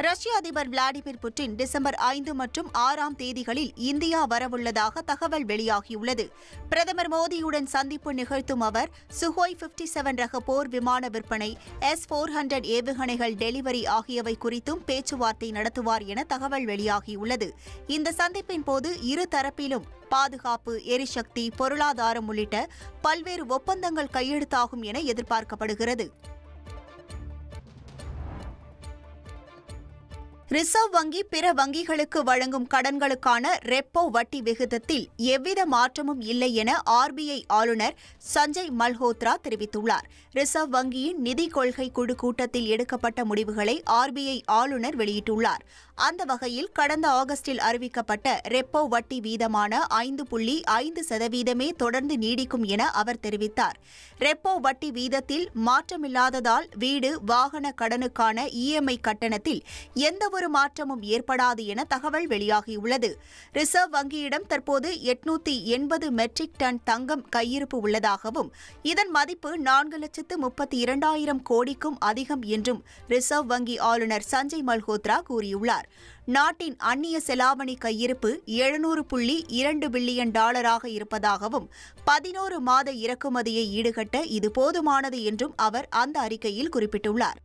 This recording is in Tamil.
ரஷ்ய அதிபர் விளாடிமிர் புட்டின் டிசம்பர் 5 மற்றும் 6ஆம் தேதிகளில் இந்தியா வரவுள்ளதாக தகவல் வெளியாகியுள்ளது. பிரதமர் மோடியுடன் சந்திப்பு நிகழ்த்தும் அவர் சுஹோய் 57 ரக போர் விமான விற்பனை, S-400 ஏவுகணைகள் டெலிவரி ஆகியவை குறித்தும் பேச்சுவார்த்தை நடத்துவார் என தகவல் வெளியாகியுள்ளது. இந்த சந்திப்பின் போது இரு தரப்பிலும் பாதுகாப்பு, எரிசக்தி, பொருளாதாரம் உள்ளிட்ட பல்வேறு ஒப்பந்தங்கள் கையெழுத்தாகும் என எதிர்பார்க்கப்படுகிறது. ரிசர்வ் வங்கி பிற வங்கிகளுக்கு வழங்கும் கடன்களுக்கான ரெப்போ வட்டி விகிதத்தில் எவ்வித மாற்றமும் இல்லை என RBI ஆளுநர் சஞ்சய் மல்ஹோத்ரா தெரிவித்துள்ளார். ரிசர்வ் வங்கியின் நிதி கொள்கை குழு கூட்டத்தில் எடுக்கப்பட்ட முடிவுகளை RBI ஆளுநர் வெளியிட்டுள்ளார். அந்த வகையில் கடந்த ஆகஸ்டில் அறிவிக்கப்பட்ட ரெப்போ வட்டி வீதமான 5.5% தொடர்ந்து நீடிக்கும் என அவர் தெரிவித்தார். ரெப்போ வட்டி வீதத்தில் மாற்றமில்லாததால் வீடு, வாகன கடனுக்கான EMI கட்டணத்தில் எந்தவொரு மாற்றமும் ஏற்படாது என தகவல் வெளியாகியுள்ளது. ரிசர்வ் வங்கியிடம் தற்போது 880 மெட்ரிக் டன் தங்கம் கையிருப்பு உள்ளதாகவும் இதன் மதிப்பு 4,32,000 கோடிக்கும் அதிகம் என்றும் ரிசர்வ் வங்கி ஆளுநர் சஞ்சய் மல்ஹோத்ரா கூறியுள்ளார். நாட்டின் அந்நிய செலாவணி கையிருப்பு $700.2 பில்லியன் இருப்பதாகவும் 11 மாத இறக்குமதியை ஈடுகட்ட இது போதுமானது என்றும் அவர் அந்த அறிக்கையில் குறிப்பிட்டுள்ளார்.